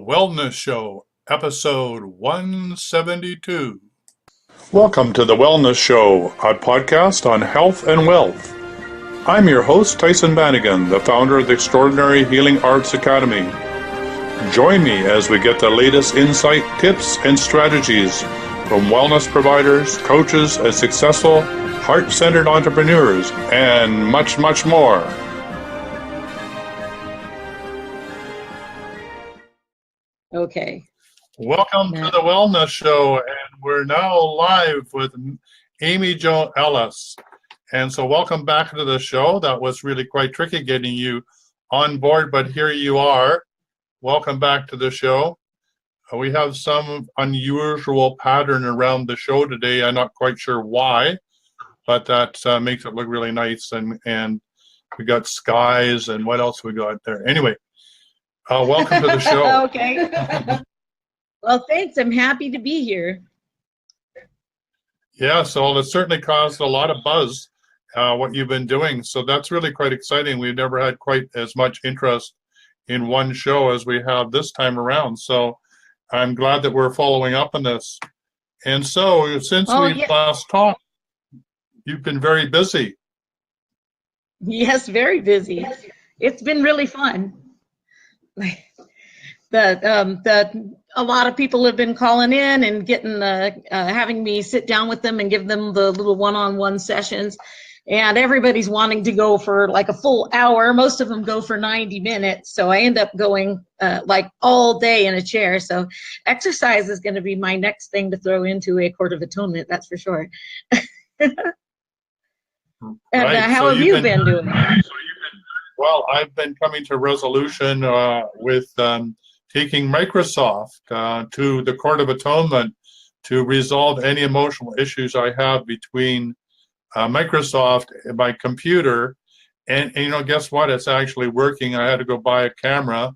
Wellness Show, episode 172. Welcome to the Wellness Show, a podcast on health and wealth. I'm your host, Tyhson Banighen, the founder of the Extraordinary Healing Arts Academy. Join me as we get the latest insight, tips, and strategies from wellness providers, coaches, and successful, heart-centered entrepreneurs, and much, much more. Okay. Welcome to the Wellness Show, and we're now live with Amy Joe Ellis. And so welcome back to the show. That was really quite tricky getting you on board, but here you are. Welcome back to the show. We have some unusual pattern around the show today. I'm not quite sure why, but that makes it look really nice. And we got skies, and what else we got there? Anyway. Welcome to the show. Okay. Well, thanks. I'm happy to be here. Yeah, so it certainly caused a lot of buzz, what you've been doing. So that's really quite exciting. We've never had quite as much interest in one show as we have this time around. So I'm glad that we're following up on this. And so since we last talked, you've been very busy. Yes, very busy. It's been really fun. A lot of people have been calling in and getting having me sit down with them and give them the little one-on-one sessions, and everybody's wanting to go for like a full hour. Most of them go for 90 minutes, so I end up going like all day in a chair. So exercise is going to be my next thing to throw into a Court of Atonement, that's for sure. And how have you been doing? Well, I've been coming to resolution with taking Microsoft to the Court of Atonement to resolve any emotional issues I have between Microsoft and my computer. And you know, guess what? It's actually working. I had to go buy a camera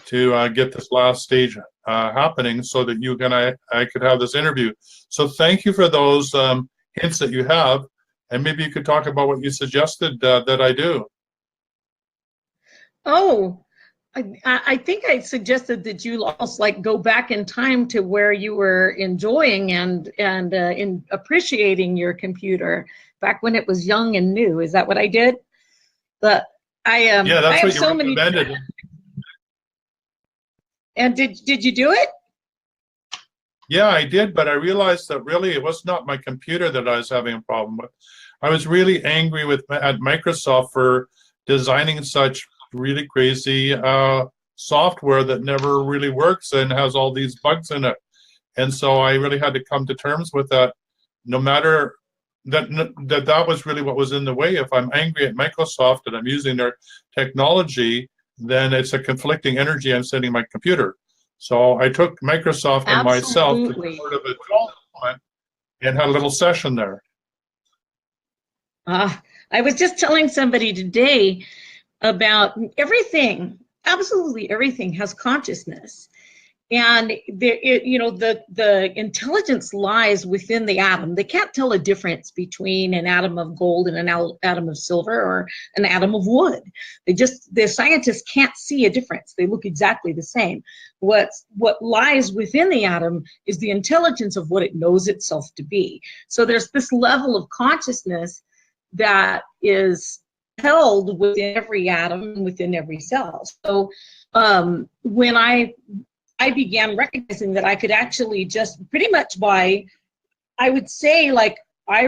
to get this last stage happening so that I could have this interview. So thank you for those hints that you have. And maybe you could talk about what you suggested that I do. Oh, I think I suggested that you almost like go back in time to where you were enjoying and in appreciating your computer back when it was young and new. Is that what I did? But yeah, that's what you recommended. And did you do it? Yeah, I did, but I realized that really it was not my computer that I was having a problem with. I was really angry at Microsoft for designing such really crazy software that never really works and has all these bugs in it. And so I really had to come to terms with that. No matter that was really what was in the way. If I'm angry at Microsoft and I'm using their technology, then it's a conflicting energy I'm sending my computer. So I took Microsoft and myself to the Court of Atonement and had a little session there. I was just telling somebody today about everything, absolutely everything has consciousness. And the intelligence lies within the atom. They can't tell a difference between an atom of gold and an atom of silver or an atom of wood. The scientists can't see a difference. They look exactly the same. What lies within the atom is the intelligence of what it knows itself to be. So there's this level of consciousness that is held within every atom, within every cell. So when I began recognizing that I could actually just pretty much I would say like I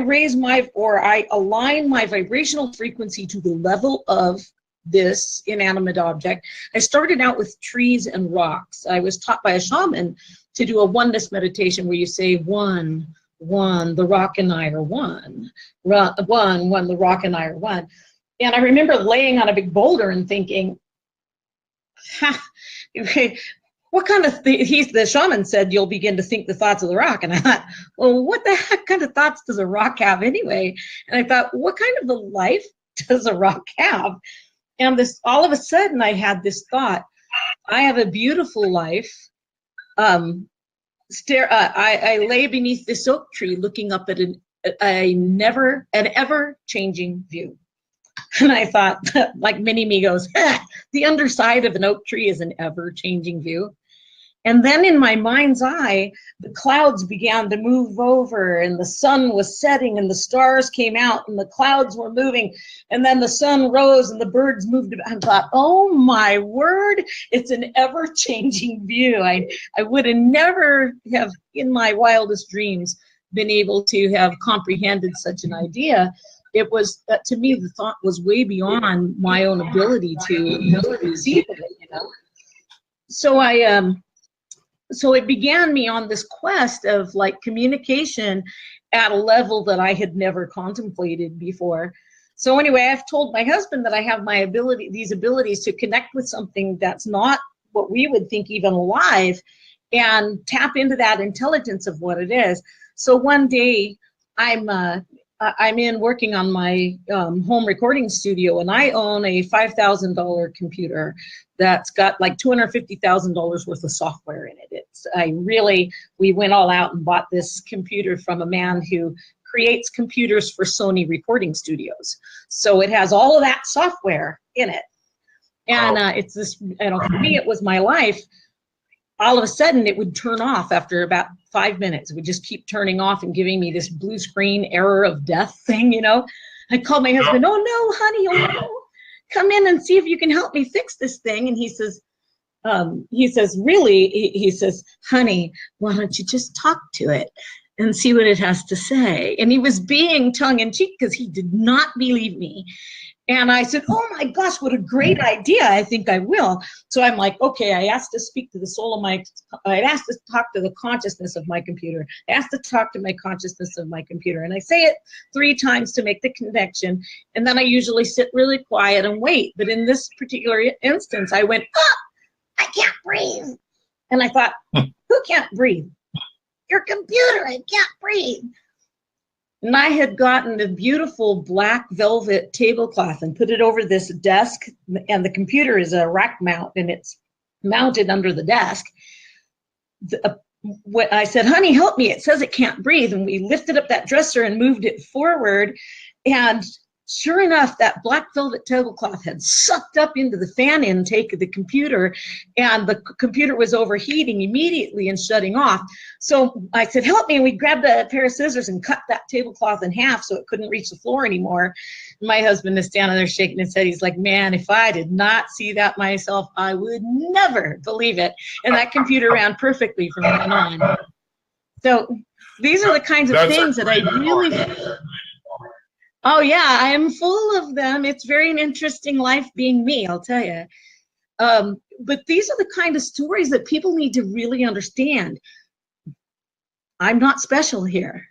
align my vibrational frequency to the level of this inanimate object. I started out with trees and rocks. I was taught by a shaman to do a oneness meditation where you say one, the rock and I are one. One, the rock and I are one. And I remember laying on a big boulder and thinking, what kind of the shaman said, you'll begin to think the thoughts of the rock. And I thought, well, what the heck kind of thoughts does a rock have anyway? And I thought, what kind of a life does a rock have? And all of a sudden I had this thought, I have a beautiful life. I lay beneath this oak tree looking up at an ever-changing view. And I thought, like mini me goes, the underside of an oak tree is an ever-changing view. And then in my mind's eye, the clouds began to move over, and the sun was setting, and the stars came out, and the clouds were moving, and then the sun rose, and the birds moved. I thought, oh my word, it's an ever-changing view. I would have never have, in my wildest dreams, been able to have comprehended such an idea. It was, to me, the thought was way beyond my own ability to receive it, you know. So it began me on this quest of like communication at a level that I had never contemplated before. So anyway, I've told my husband that I have these abilities to connect with something that's not what we would think even alive, and tap into that intelligence of what it is. So one day I'm in working on my home recording studio, and I own a $5,000 computer that's got like $250,000 worth of software in it. We went all out and bought this computer from a man who creates computers for Sony recording studios. So it has all of that software in it. And it's this, for me, it was my life. All of a sudden it would turn off after about 5 minutes. It would just keep turning off and giving me this blue screen error of death thing, you know. I called my husband, oh no, honey, oh no, come in and see if you can help me fix this thing. And he says, really? He says, honey, why don't you just talk to it and see what it has to say? And he was being tongue-in-cheek because he did not believe me. And I said, oh my gosh, what a great idea. I think I will. So I'm like, okay, I asked to speak to the soul of I asked to talk to the consciousness of my computer. I asked to talk to my consciousness of my computer. And I say it 3 times to make the connection. And then I usually sit really quiet and wait. But in this particular instance, I went, I can't breathe. And I thought, who can't breathe? Your computer, I can't breathe. And I had gotten a beautiful black velvet tablecloth and put it over this desk, and the computer is a rack mount, and it's mounted under the desk. I said, honey, help me. It says it can't breathe. And we lifted up that dresser and moved it forward. And sure enough, that black velvet tablecloth had sucked up into the fan intake of the computer, and the computer was overheating immediately and shutting off. So I said, help me. And we grabbed a pair of scissors and cut that tablecloth in half so it couldn't reach the floor anymore. And my husband is standing there shaking his head. He's like, man, if I did not see that myself, I would never believe it. And that computer ran perfectly from then on. So these are the kinds of things that I really... Oh yeah, I am full of them. It's very an interesting life being me, I'll tell you. But these are the kind of stories that people need to really understand. I'm not special here.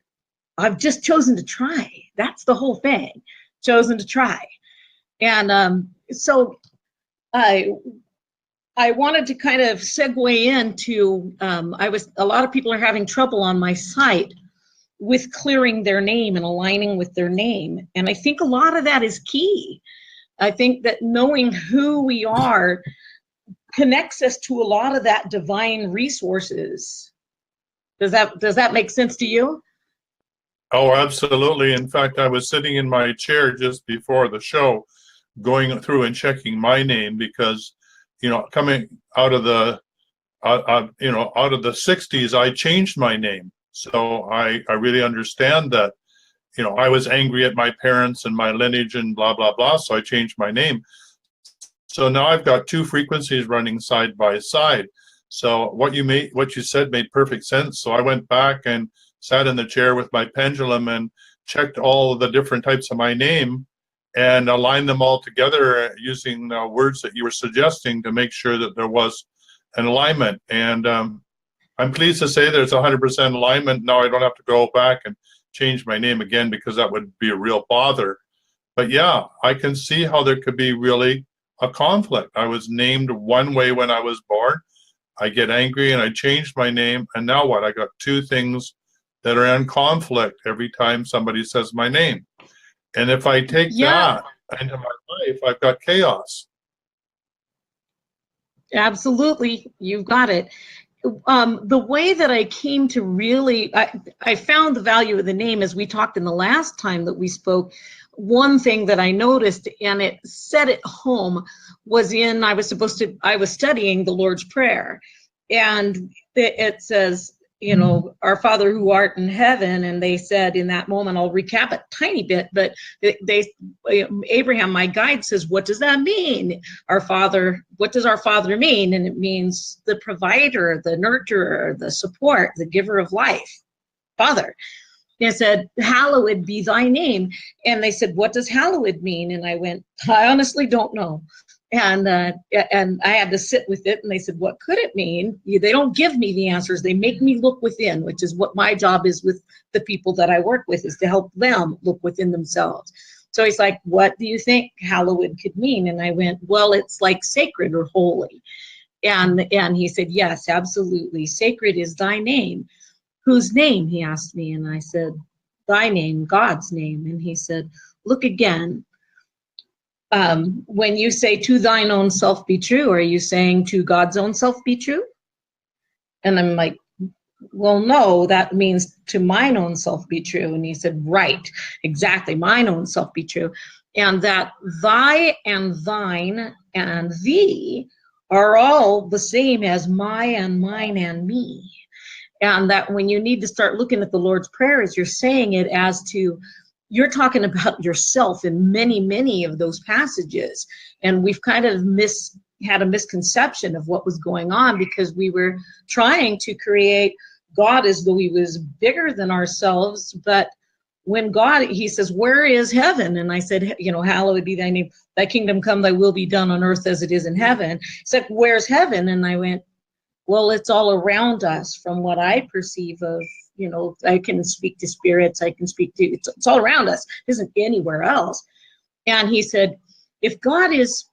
I've just chosen to try. That's the whole thing. Chosen to try. And so I wanted to kind of segue into, a lot of people are having trouble on my site with clearing their name and aligning with their name. And I think a lot of that is key. I think that knowing who we are connects us to a lot of that divine resources. Does that make sense to you? Oh, absolutely. In fact, I was sitting in my chair just before the show, going through and checking my name because, coming out of the, out of the 60s, I changed my name. So I really understand that, I was angry at my parents and my lineage and blah, blah, blah. So I changed my name. So now I've got 2 frequencies running side by side. So what you said made perfect sense. So I went back and sat in the chair with my pendulum and checked all the different types of my name and aligned them all together using words that you were suggesting to make sure that there was an alignment. And I'm pleased to say there's 100% alignment. Now I don't have to go back and change my name again because that would be a real bother. But yeah, I can see how there could be really a conflict. I was named one way when I was born. I get angry and I changed my name. And now what? I got 2 things that are in conflict every time somebody says my name. And if I take that into my life, I've got chaos. Absolutely. You've got it. The way that I came to really, I found the value of the name, as we talked in the last time that we spoke. One thing that I noticed, and it set it home, was I was studying the Lord's Prayer. And it says, you know, our Father who art in heaven. And they said in that moment, I'll recap a tiny bit, but Abraham, my guide, says, what does that mean? Our Father, what does our Father mean? And it means the provider, the nurturer, the support, the giver of life, Father. And I said, hallowed be thy name. And they said, what does hallowed mean? And I went, I honestly don't know. And I had to sit with it, and they said, what could it mean? They don't give me the answers. They make me look within, which is what my job is with the people that I work with, is to help them look within themselves. So he's like, what do you think hallowed could mean? And I went, well, it's like sacred or holy. And he said, yes, absolutely. Sacred is thy name. Whose name? He asked me. And I said, thy name, God's name. And he said, look again. When you say to thine own self be true, are you saying to God's own self be true? And I'm like, well, no, that means to mine own self be true. And he said, right, exactly, mine own self be true. And that thy and thine and thee are all the same as my and mine and me. And that when you need to start looking at the Lord's Prayer, as you're saying it as to, you're talking about yourself in many, many of those passages. And we've kind of had a misconception of what was going on, because we were trying to create God as though he was bigger than ourselves. But when God, he says, where is heaven? And I said, you know, hallowed be thy name, thy kingdom come, thy will be done on earth as it is in heaven. He's like, where's heaven? And I went, well, it's all around us from what I perceive of, you know, I can speak to spirits, I can speak to, it's all around us, it isn't anywhere else. And he said, if God is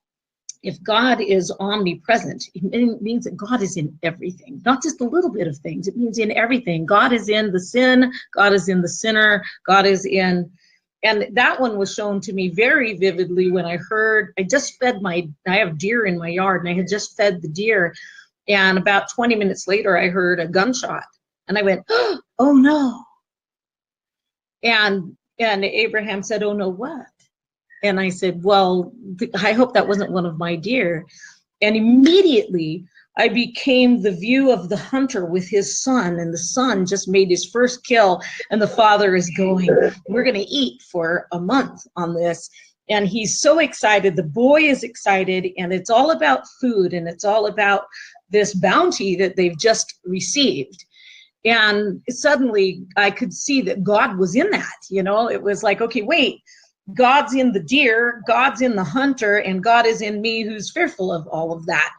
omnipresent, it means that God is in everything, not just a little bit of things, it means in everything. God is in the sin, God is in the sinner, God is in, and that one was shown to me very vividly when I heard, I have deer in my yard, and I had just fed the deer, and about 20 minutes later I heard a gunshot. And I went, oh no. And Abraham said, oh no, what? And I said, well, I hope that wasn't one of my deer. And immediately I became the view of the hunter with his son, and the son just made his first kill, and the father is going, we're gonna eat for a month on this. And he's so excited, the boy is excited, and it's all about food, and it's all about this bounty that they've just received. And suddenly I could see that God was in that, you know, it was like, okay, wait, God's in the deer, God's in the hunter, and God is in me who's fearful of all of that.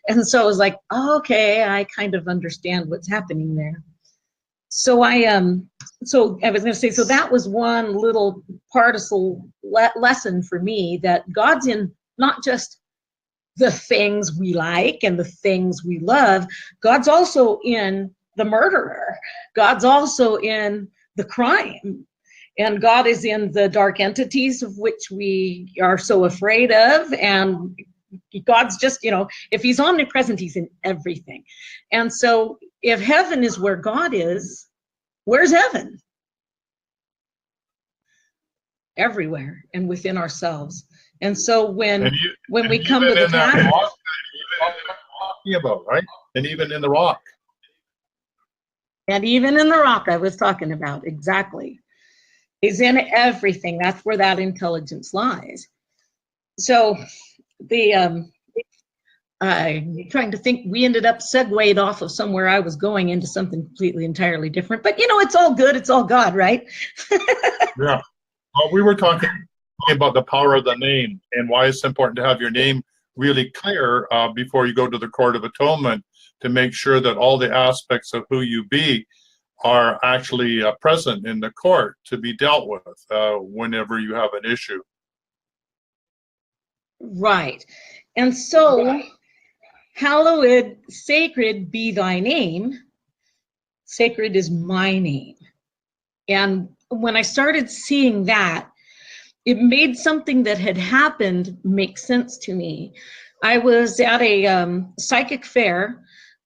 And so I was like, oh, okay, I kind of understand what's happening there. So I was going to say, so that was one little particle lesson for me, that God's in not just the things we like and the things we love, God's also in the murderer. God's also in the crime. And God is in the dark entities of which we are so afraid of. And God's just, you know, if he's omnipresent, he's in everything. And so if heaven is where God is, where's heaven? Everywhere and within ourselves. And so when we come to the tabernacle, talking about, right? And even in the rock. And even in the rock I was talking about, exactly. He's in everything. That's where that intelligence lies. So I'm trying to think, we ended up segued off of somewhere I was going into something completely entirely different. But you know, it's all good. It's all God, right? Yeah. Well, we were talking about the power of the name and why it's important to have your name really clear before you go to the Court of Atonement, to make sure that all the aspects of who you be are actually present in the court to be dealt with whenever you have an issue. Right. And so, hallowed, sacred be thy name. Sacred is my name. And when I started seeing that, it made something that had happened make sense to me. I was at a psychic fair.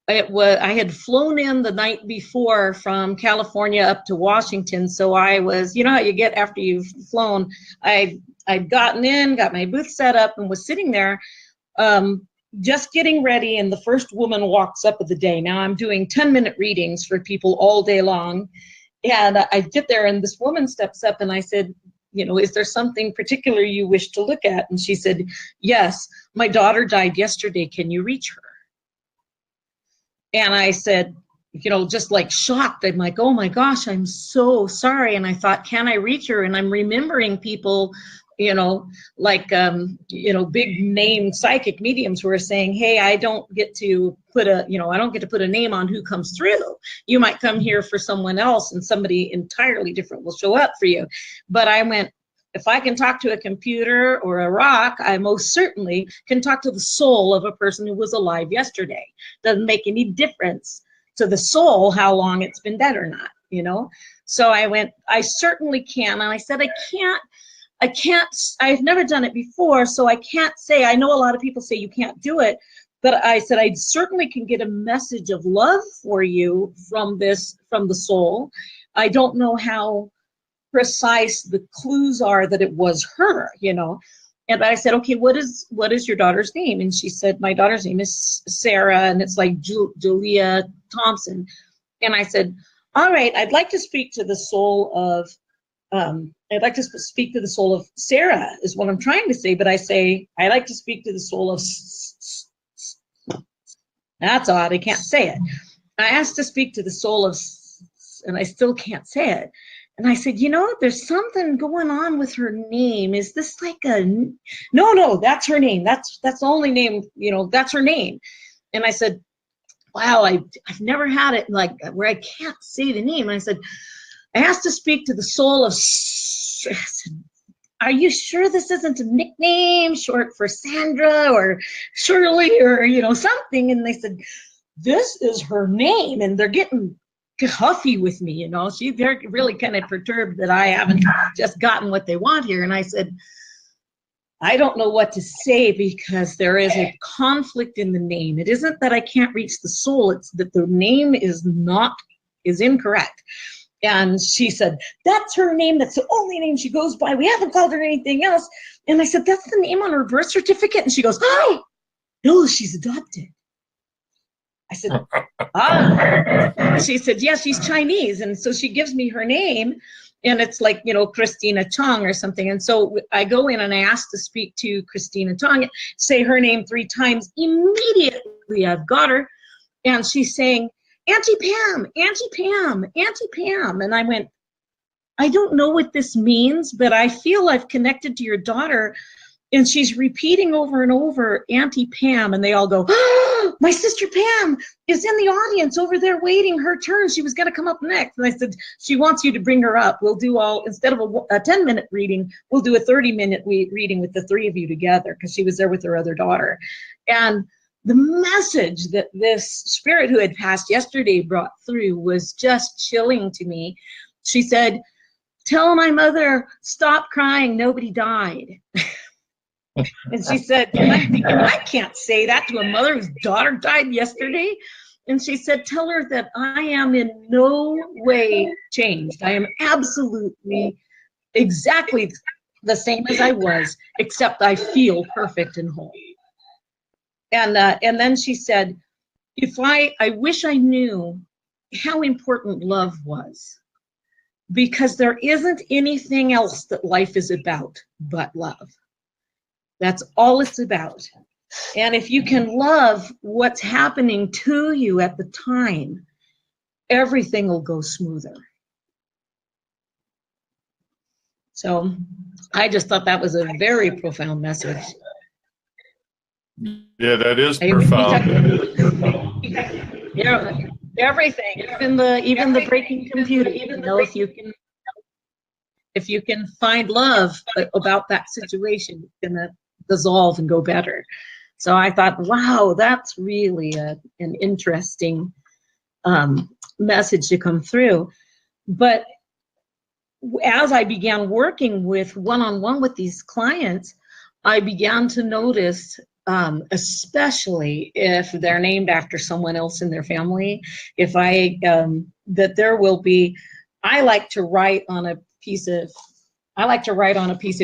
I had flown in the night before from California up to Washington. So I was, you know how you get after you've flown, I'd gotten in, got my booth set up, and was sitting there just getting ready, and the first woman walks up of the day. Now I'm doing 10-minute readings for people all day long. And I get there, and this woman steps up, and I said, you know, is there something particular you wish to look at? And she said, yes, my daughter died yesterday. Can you reach her? And I said, you know, just like shocked. I'm like, oh my gosh, I'm so sorry. And I thought, can I reach her? And I'm remembering people, you know, like, you know, big name psychic mediums who are saying, hey, I don't get to put a, you know, I don't get to put a name on who comes through. You might come here for someone else, and somebody entirely different will show up for you. But I went, if I can talk to a computer or a rock, I most certainly can talk to the soul of a person who was alive yesterday. Doesn't make any difference to the soul how long it's been dead or not, you know? So I went, I certainly can. And I said, I've never done it before, so I can't say. I know a lot of people say you can't do it, but I said, I certainly can get a message of love for you from the soul. I don't know how precise the clues are that it was her, you know. And I said, okay, what is your daughter's name? And she said, my daughter's name is Sarah, and it's like Julia Thompson. And I said, all right, I'd like to speak to the soul of, I'd like to speak to the soul of Sarah is what I'm trying to say, but I say, I like to speak to the soul of, that's odd, I can't say it. I asked to speak to the soul of, and I still can't say it. And I said, you know, there's something going on with her name. Is this like a, no, that's her name. That's the only name, you know, that's her name. And I said, wow, I've never had it like where I can't say the name. And I said, I asked to speak to the soul of, I said, are you sure this isn't a nickname short for Sandra or Shirley or, you know, something? And they said, this is her name. And they're getting huffy with me, you know. They're really kind of perturbed that I haven't just gotten what they want here. And I said, I don't know what to say because there is a conflict in the name. It isn't that I can't reach the soul, it's that the name is incorrect. And she said, that's her name, that's the only name she goes by, we haven't called her anything else. And I said, that's the name on her birth certificate? And she goes, oh no, she's adopted. I said, she said, yeah, she's Chinese. And so she gives me her name, and it's like, you know, Christina Chong or something. And so I go in and I ask to speak to Christina Chong, say her name 3 times. Immediately I've got her. And she's saying, Auntie Pam, Auntie Pam, Auntie Pam. And I went, I don't know what this means, but I feel I've connected to your daughter. And she's repeating over and over, Auntie Pam, and they all go, oh, my sister Pam is in the audience over there waiting her turn. She was gonna come up next. And I said, she wants you to bring her up. We'll do instead of a 10-minute reading, we'll do a 30-minute reading with the 3 of you together, because she was there with her other daughter. And the message that this spirit who had passed yesterday brought through was just chilling to me. She said, tell my mother, stop crying, nobody died. And she said, and I'm thinking, I can't say that to a mother whose daughter died yesterday. And she said, tell her that I am in no way changed. I am absolutely exactly the same as I was, except I feel perfect and whole. And then she said, I wish I knew how important love was, because there isn't anything else that life is about but love. That's all it's about. And if you can love what's happening to you at the time, everything will go smoother. So I just thought that was a very profound message. Yeah, that is profound. Yeah, everything, even the breaking computer. You know, if you can find love about that situation, it's gonna dissolve and go better. So I thought, wow, that's really an interesting message to come through. But as I began working with one-on-one with these clients, I began to notice, especially if they're named after someone else in their family, if that there will be, I like to write on a piece of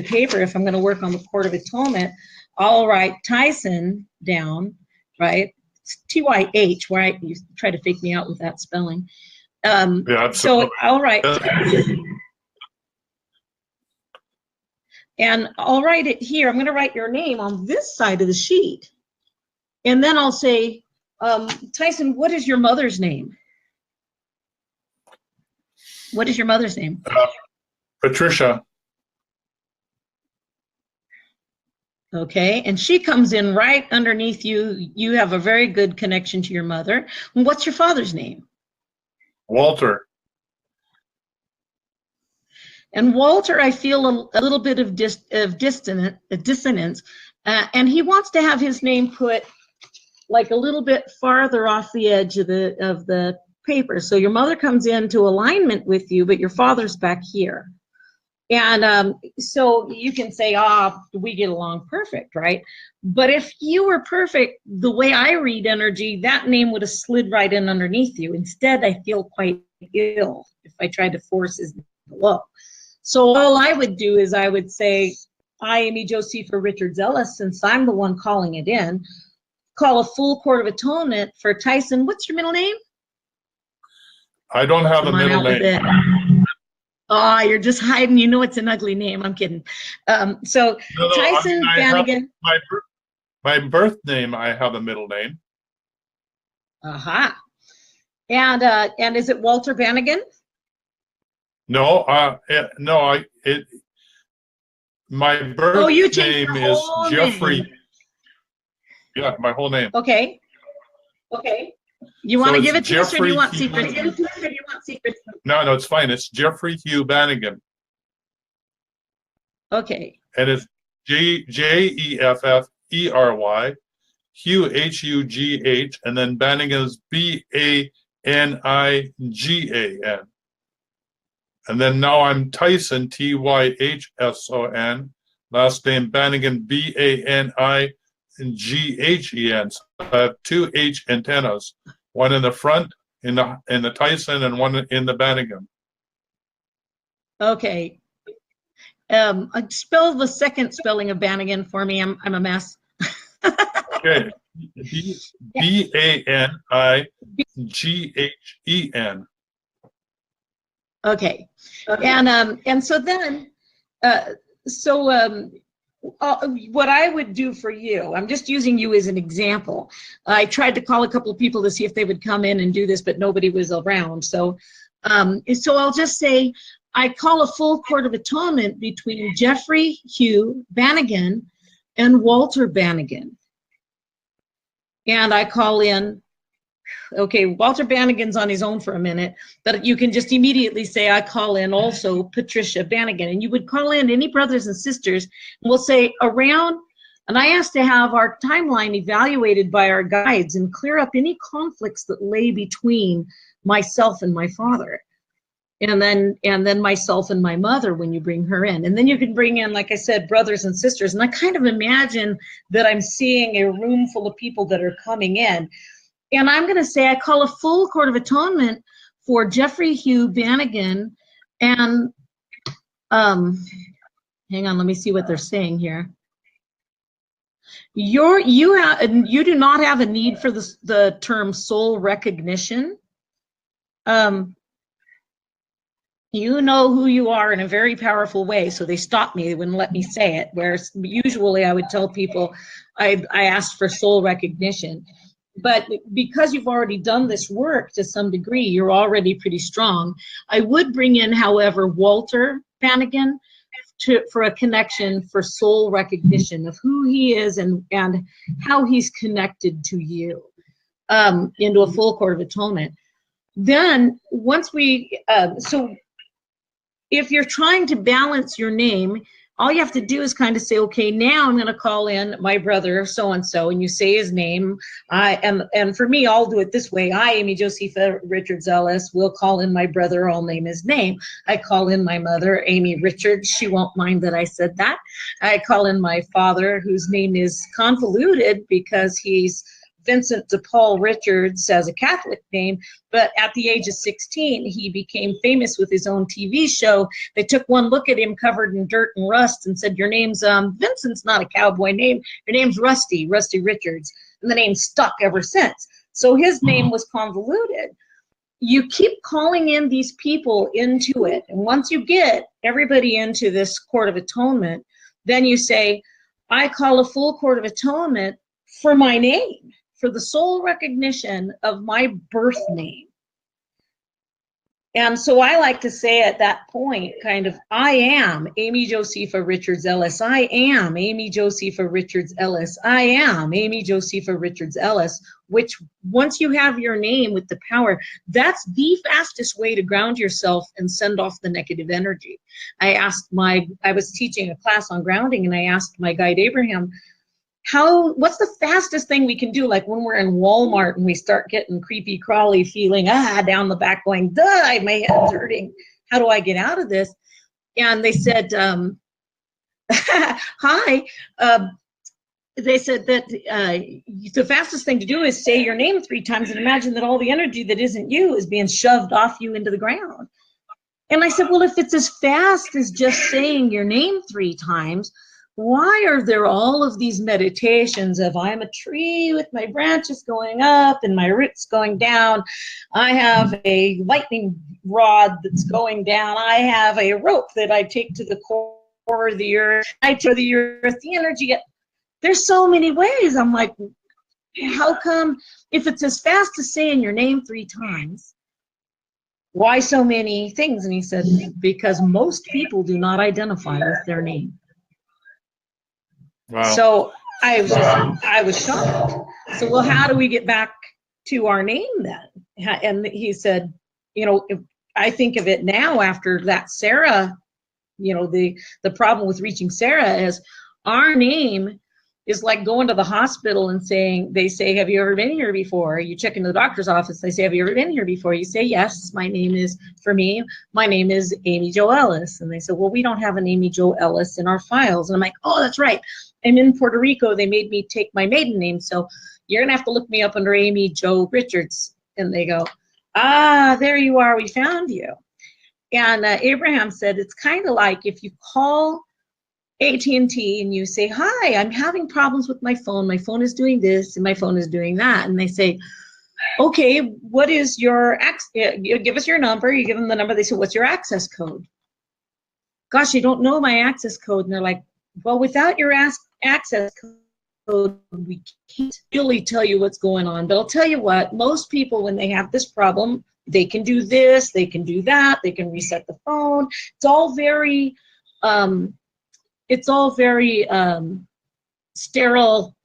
paper. If I'm going to work on the Court of Atonement, I'll write Tyhson down right? It's T-Y-H, where you try to fake me out with that spelling. Yeah, absolutely. So I'll write, Yeah. and I'll write it here. I'm going to write your name on this side of the sheet. And then I'll say, Tyhson, what is your mother's name? What is your mother's name? Patricia. Okay, and she comes in right underneath you. You have a very good connection to your mother. What's your father's name? Walter. And Walter, I feel a little bit of dissonance, and he wants to have his name put like a little bit farther off the edge of the paper. So your mother comes into alignment with you, but your father's back here. And so you can say, we get along perfect, right? But if you were perfect, the way I read energy, that name would have slid right in underneath you. Instead, I feel quite ill if I tried to force his name below. So all I would do is I would say, I, Amy Joe Ellis, since I'm the one calling it in, call a full Court of Atonement for Tyhson. What's your middle name? I don't have a middle name. Oh, you're just hiding. You know it's an ugly name. I'm kidding. So No, Tyhson Banighen. My birth name, I have a middle name. Aha. And is it Walter Banighen? No, my birth name is Jeffrey. Name. Yeah, my whole name. Okay. You want to give it to us, or do you want Jeffrey secrets? No, it's fine. It's Jeffrey Hugh Banighen. Okay. And it's Jefffery, Hugh Hugh, and then Banighen is Banigan. And then now I'm Tyhson, Tyhson, last name Banighen, Banighen. So I have two H antennas, one in the front in the Tyhson and one in the Banighen. Okay. Spell the second spelling of Banighen for me. I'm a mess. Okay. Banighen. Okay. And so then, what I would do for you, I'm just using you as an example. I tried to call a couple of people to see if they would come in and do this, but nobody was around. So I'll just say, I call a full Court of Atonement between Jeffrey Hugh Banighen and Walter Banighen. And I call in, okay, Walter Banighen's on his own for a minute, but you can just immediately say, I call in also Patricia Banighen. And you would call in any brothers and sisters, and we'll say around, and I asked to have our timeline evaluated by our guides and clear up any conflicts that lay between myself and my father. And then myself and my mother when you bring her in. And then you can bring in, like I said, brothers and sisters. And I kind of imagine that I'm seeing a room full of people that are coming in. And I'm going to say I call a full Court of Atonement for Jeffrey Hugh Banighen. And hang on, let me see what they're saying here. You do not have a need for the term soul recognition. You know who you are in a very powerful way, so they stopped me. They wouldn't let me say it, whereas usually I would tell people I asked for soul recognition. But because you've already done this work to some degree, you're already pretty strong. I would bring in, however, Walter Banighen for a connection for soul recognition of who he is and how he's connected to you into a full Court of Atonement. Then once so if you're trying to balance your name, all you have to do is kind of say, okay, now I'm going to call in my brother so-and-so, and you say his name. And for me, I'll do it this way. I, Amy Joe Ellis, will call in my brother. I'll name his name. I call in my mother, Amy Richards. She won't mind that I said that. I call in my father, whose name is convoluted because he's Vincent DePaul Richards as a Catholic name, but at the age of 16, he became famous with his own TV show. They took one look at him covered in dirt and rust and said, your name's Vincent's not a cowboy name. Your name's Rusty Richards. and the name stuck ever since. So his name was convoluted. You keep calling in these people into it, and once you get everybody into this Court of Atonement, then you say, I call a full Court of Atonement for my name, for the sole recognition of my birth name. And so I like to say at that point, kind of, I am Amy Josepha Richards Ellis. I am Amy Josepha Richards Ellis. I am Amy Josepha Richards Ellis, which once you have your name with the power, that's the fastest way to ground yourself and send off the negative energy. I was teaching a class on grounding, and I asked my guide Abraham, what's the fastest thing we can do? Like when we're in Walmart and we start getting creepy crawly feeling, down the back going, duh, my head's hurting. How do I get out of this? And they said, hi. They said that the fastest thing to do is say your name 3 times and imagine that all the energy that isn't you is being shoved off you into the ground. And I said, well, if it's as fast as just saying your name 3 times, why are there all of these meditations of I'm a tree with my branches going up and my roots going down? I have a lightning rod that's going down. I have a rope that I take to the core of the earth. I to the earth, the energy. There's so many ways. I'm like, how come if it's as fast as saying your name 3 times, why so many things? And he said, because most people do not identify with their name. Wow. So I was shocked. So, well, how do we get back to our name then? And he said, I think of it now after that Sarah, the problem with reaching Sarah is our name is like going to the hospital and they say, have you ever been here before? You check into the doctor's office, they say, have you ever been here before? You say, yes, my name is Amy Joe Ellis. And they say, well, we don't have an Amy Joe Ellis in our files. And I'm like, oh, that's right. I'm in Puerto Rico. They made me take my maiden name. So you're going to have to look me up under Amy Joe Richards. And they go, there you are. We found you. And Abraham said, it's kind of like if you call AT&T and you say, hi, I'm having problems with my phone. My phone is doing this and my phone is doing that. And they say, okay, what is your you give us your number. You give them the number. They say, what's your access code? Gosh, you don't know my access code. And they're like, well, without your access code, we can't really tell you what's going on. But I'll tell you what, most people, when they have this problem, they can do this, they can do that, they can reset the phone. It's all very sterile,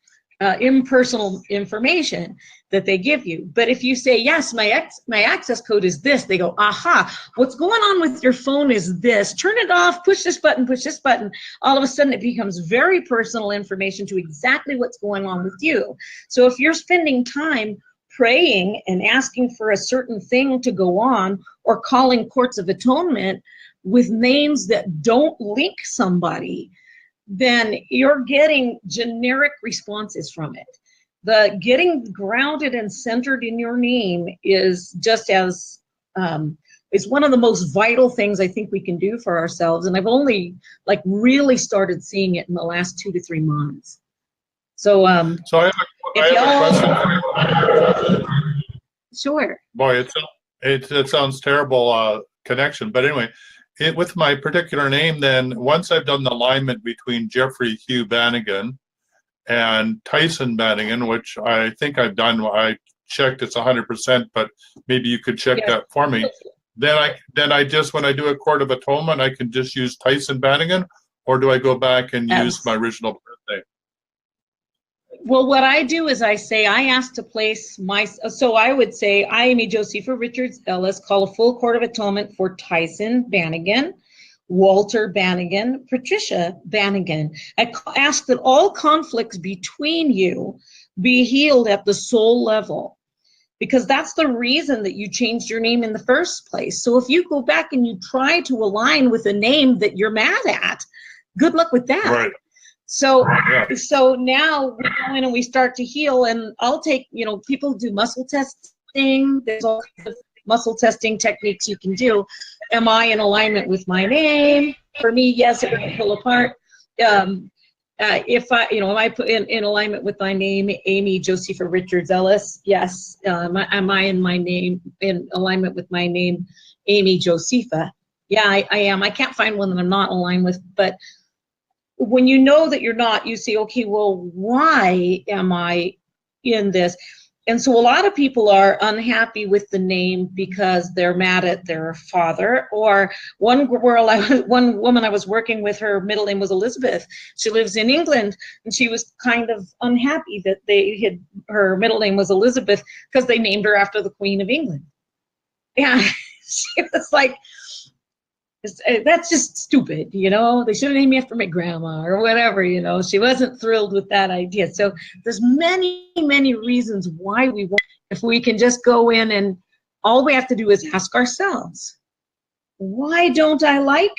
impersonal information that they give you. But if you say, yes, my access code is this, they go, aha, what's going on with your phone is this. Turn it off, push this button, push this button. All of a sudden, it becomes very personal information to exactly what's going on with you. So if you're spending time praying and asking for a certain thing to go on, or calling courts of atonement with names that don't link somebody, then you're getting generic responses from it. The getting grounded and centered in your name is just as is one of the most vital things I think we can do for ourselves. And I've only really started seeing it in the last 2 to 3 months. So I have a question. Sure. Boy, it sounds terrible connection, but anyway, with my particular name, then once I've done the alignment between Jeffrey Hugh Banighen and Tyhson Banighen, which I think I've done, I checked it's 100%, but maybe you could check that for me. Then I just, when I do a Court of Atonement, I can just use Tyhson Banighen, or do I go back and use my original birth name? Well, what I do is I say, I ask to place so I would say, I, Amy Josepha Richards Ellis, call a full Court of Atonement for Tyhson Banighen, Walter Banighen, Patricia Banighen. I ask that all conflicts between you be healed at the soul level, because that's the reason that you changed your name in the first place. So if you go back and you try to align with a name that you're mad at, good luck with that. Right. So now we go in and we start to heal, and I'll take, people do muscle testing. There's all kinds of muscle testing techniques you can do. Am I in alignment with my name? For me, yes, it will pull apart. If I, am I put in alignment with my name, Amy Josepha Richards Ellis? Yes. Am I in my name in alignment with my name, Amy Josepha? Yeah, I am. I can't find one that I'm not aligned with. But when you know that you're not, you say, okay, well, why am I in this? And so a lot of people are unhappy with the name because they're mad at their father. Or one woman I was working with, her middle name was Elizabeth. She lives in England, and she was kind of unhappy that her middle name was Elizabeth because they named her after the Queen of England. Yeah, she was like, that's just stupid, they should have named me after my grandma or whatever, she wasn't thrilled with that idea. So there's many reasons why we want, if we can just go in and all we have to do is ask ourselves, why don't I like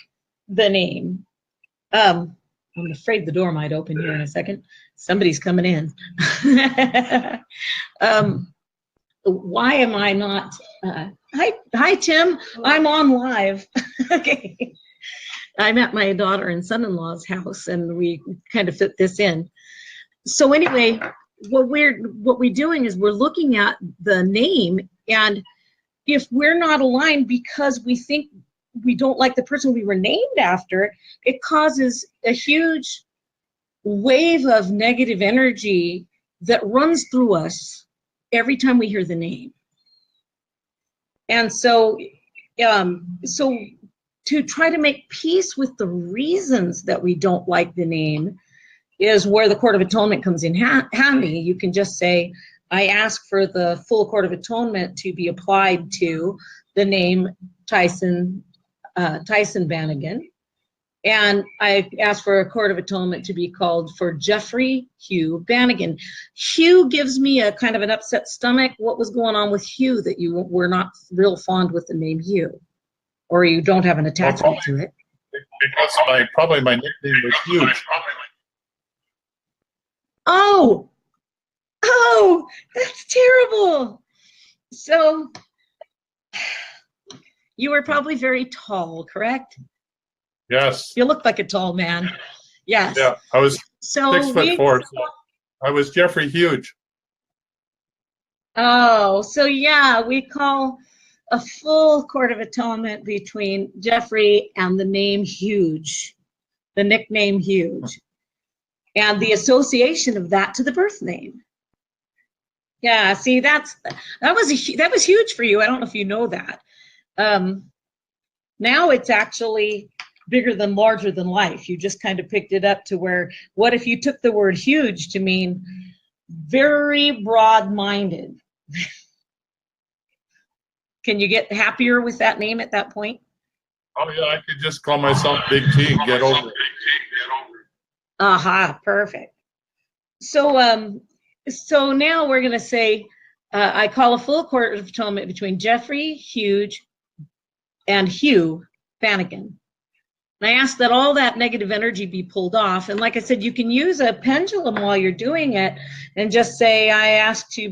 the name? I'm afraid the door might open here in a second. Somebody's coming in. Why am I not, hi Tim, I'm on live. Okay. I'm at my daughter and son-in-law's house, and we kind of fit this in. So anyway, what we're doing is we're looking at the name, and if we're not aligned because we think we don't like the person we were named after, it causes a huge wave of negative energy that runs through us every time we hear the name. And so to try to make peace with the reasons that we don't like the name is where the Court of Atonement comes in handy. You can just say, I ask for the full Court of Atonement to be applied to the name Tyhson Banighen. And I asked for a Court of Atonement to be called for Jeffrey Hugh Banighen. Hugh gives me a kind of an upset stomach. What was going on with Hugh that you were not real fond with the name Hugh? Or you don't have an attachment to it? Because probably my nickname was huge. Oh, that's terrible. So you were probably very tall, correct? Yes. You look like a tall man. Yes. Yeah, I was 6'4", so I was Jeffrey Huge. Oh, so yeah, we call a full Court of Atonement between Jeffrey and the name Huge, the nickname Huge, and the association of that to the birth name. Yeah, see, that was huge for you. I don't know if you know that. Now it's actually bigger than larger than life. You just kind of picked it up to where, what if you took the word huge to mean very broad-minded? Can you get happier with that name at that point? Oh yeah, I could just call myself Big T and get over it. Aha, perfect. So so now we're going to say, I call a full Court of Atonement between Jeffrey Huge and Hugh Banighen. And I ask that all that negative energy be pulled off. And like I said, you can use a pendulum while you're doing it and just say, I ask to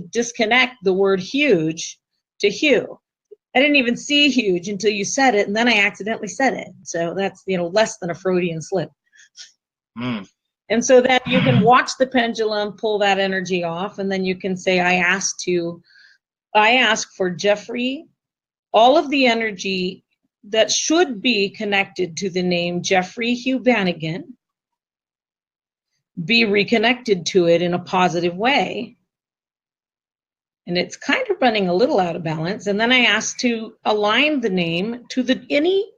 disconnect the word huge to Hugh. I didn't even see huge until you said it, and then I accidentally said it. So that's, less than a Freudian slip. Mm. And so that you can watch the pendulum pull that energy off, and then you can say, I ask for Jeffrey, all of the energy that should be connected to the name Jeffrey Hugh Banighen, be reconnected to it in a positive way. And it's kind of running a little out of balance. And then I ask to align the name to any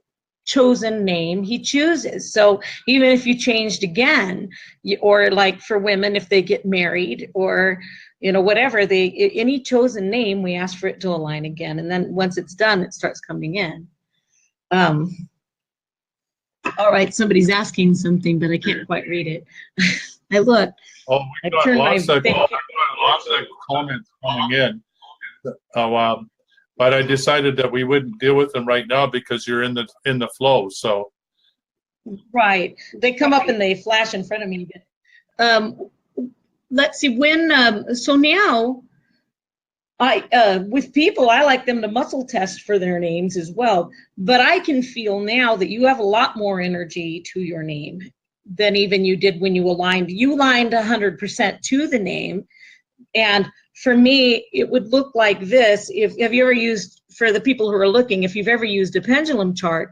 chosen name he chooses. So even if you changed again, or like for women, if they get married, or whatever, any chosen name, we ask for it to align again. And then once it's done, it starts coming in. All right, somebody's asking something, but I can't quite read it. I looked. Oh, we got lots of comments coming in. But I decided that we wouldn't deal with them right now because you're in the flow. So. Right, they come up and they flash in front of me. Let's see when. So now, with people, I like them to muscle test for their names as well. But I can feel now that you have a lot more energy to your name. than even you did when you aligned. You aligned 100% to the name. And for me, it would look like this. Have you ever used, for the people who are looking, if you've ever used a pendulum chart,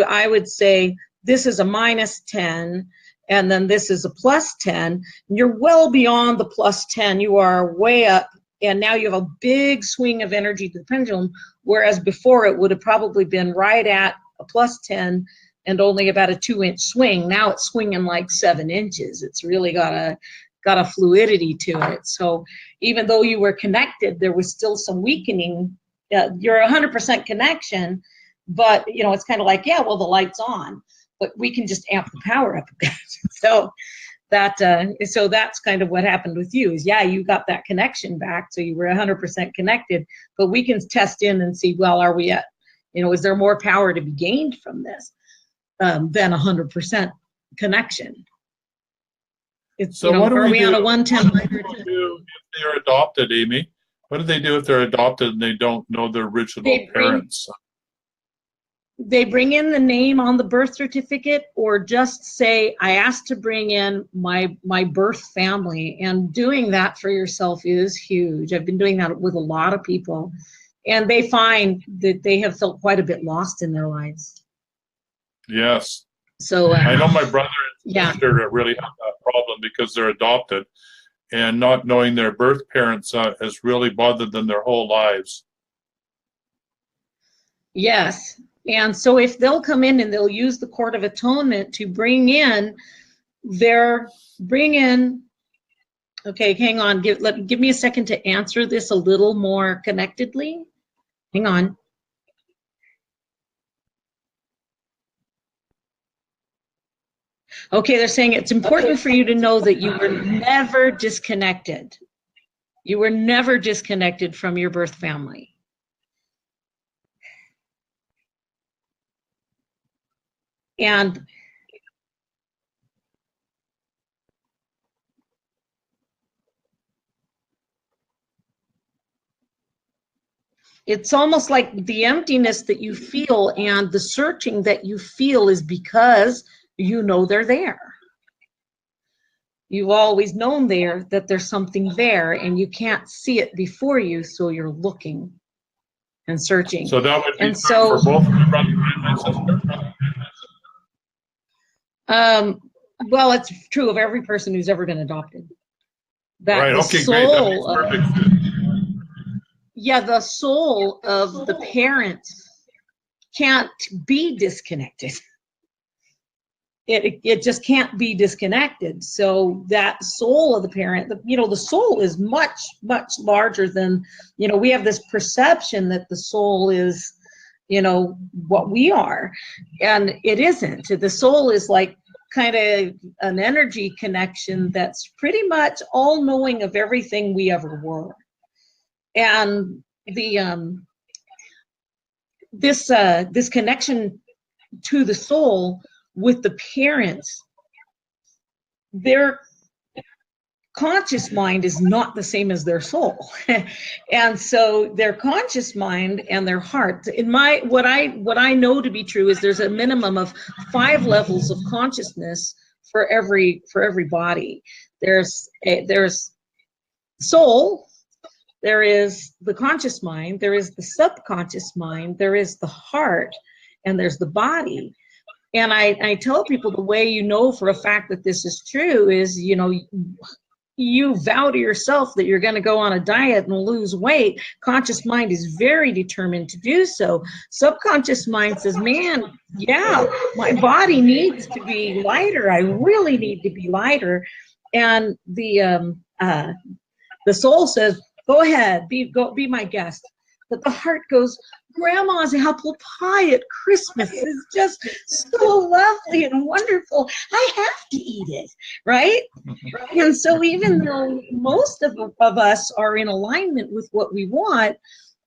I would say this is a -10, and then this is a +10. You're well beyond the +10. You are way up, and now you have a big swing of energy to the pendulum, whereas before it would have probably been right at a +10 and only about a 2-inch swing. Now it's swinging like 7 inches. It's really got a fluidity to it. So even though you were connected, there was still some weakening. You're 100% connection, but you know, it's kind of like, yeah, well, the light's on, but we can just amp the power up a bit. So that's kind of what happened with you is, yeah, you got that connection back. So you were 100% connected, but we can test in and see, well, are we at, you know, is there more power to be gained from this than 100% connection? It's, So you know, what do are we we do? on a 110? What do they do if they're adopted, Amy? What do they do if they're adopted and they don't know their original parents? They bring in the name on the birth certificate, or just say, I asked to bring in my birth family. And doing that for yourself is huge. I've been doing that with a lot of people, and they find that they have felt quite a bit lost in their lives. Yes. So I know my brother and yeah. sister really have that problem because they're adopted, and not knowing their birth parents has really bothered them their whole lives. Yes. And so if they'll come in and they'll use the Court of Atonement to bring in, okay, hang on, give me a second to answer this a little more connectedly. Hang on. Okay, they're saying it's important for you to know that you were never disconnected. You were never disconnected from your birth family. And it's almost like the emptiness that you feel and the searching that you feel is because you know they're there. You've always known that there's something there, and you can't see it before you, so you're looking and searching. So that would be and so, for both my brother and my sister? Well, it's true of every person who's ever been adopted. That right, the okay, soul great. That makes perfect sense. Yeah, the soul of the parent can't be disconnected. It just can't be disconnected. So that soul of the parent, you know, the soul is much, much larger than, you know, we have this perception that the soul is, you know, what we are. And it isn't. The soul is like kind of an energy connection that's pretty much all knowing of everything we ever were. And this connection to the soul with the parents, their conscious mind is not the same as their soul. And so their conscious mind and their heart, what I know to be true is there's a minimum of 5 levels of consciousness for every body. There's soul, there is the conscious mind, there is the subconscious mind, there is the heart, and there's the body. And I tell people the way you know for a fact that this is true is, you know, you vow to yourself that you're going to go on a diet and lose weight. Conscious mind is very determined to do so. Subconscious mind says, man, yeah, my body needs to be lighter. I really need to be lighter. And the soul says, go ahead, be my guest. But the heart goes, Grandma's apple pie at Christmas is just so lovely and wonderful. I have to eat it, right? And so even though most of us are in alignment with what we want,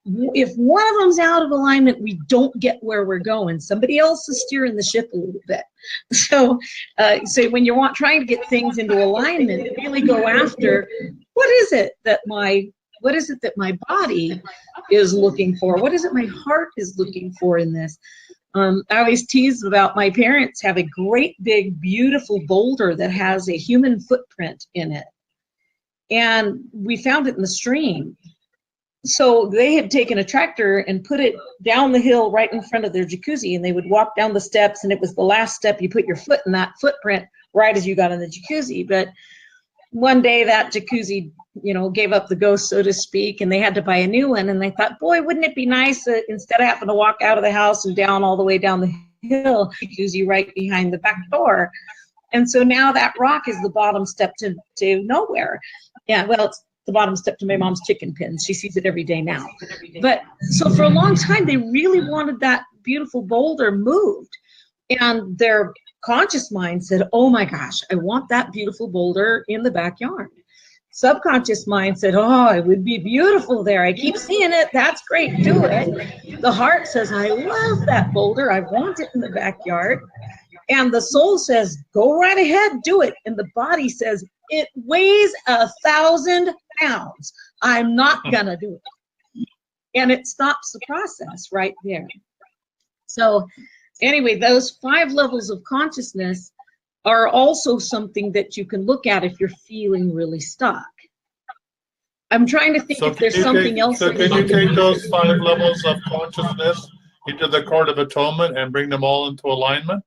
if one of them's out of alignment, we don't get where we're going. Somebody else is steering the ship a little bit. So when you're trying to get things into alignment, really go after, what is it that my body is looking for? What is it my heart is looking for in this? I always tease about my parents have a great big beautiful boulder that has a human footprint in it, and we found it in the stream. So they had taken a tractor and put it down the hill right in front of their jacuzzi, and they would walk down the steps, and it was the last step you put your foot in that footprint right as you got in the jacuzzi. But one day that jacuzzi, you know, gave up the ghost, so to speak, and they had to buy a new one. And they thought, boy, wouldn't it be nice that instead of having to walk out of the house and down all the way down the hill, jacuzzi right behind the back door. And so now that rock is the bottom step to nowhere. Yeah, well, it's the bottom step to my mom's chicken pen. She sees it every day now. But so for a long time, they really wanted that beautiful boulder moved. And their conscious mind said, oh my gosh, I want that beautiful boulder in the backyard. Subconscious mind said, oh, it would be beautiful there. I keep seeing it. That's great. Do it. The heart says, I love that boulder. I want it in the backyard. And the soul says, go right ahead, do it. And the body says, it weighs 1,000 pounds. I'm not gonna do it. And it stops the process right there. So anyway, those 5 levels of consciousness are also something that you can look at if you're feeling really stuck. I'm trying to think if there's something else. So can you take those 5 levels of consciousness into the Court of Atonement and bring them all into alignment?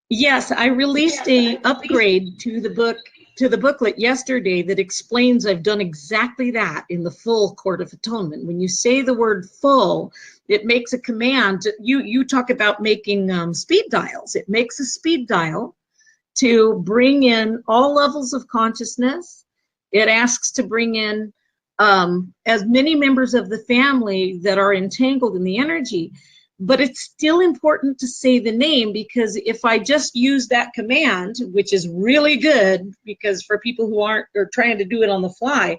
Yes, I released a upgrade to the booklet yesterday that explains I've done exactly that in the full Court of Atonement. When you say the word full, it makes a command. You talk about making speed dials. It makes a speed dial to bring in all levels of consciousness. It asks to bring in as many members of the family that are entangled in the energy. But it's still important to say the name, because if I just use that command, which is really good because for people who aren't or trying to do it on the fly,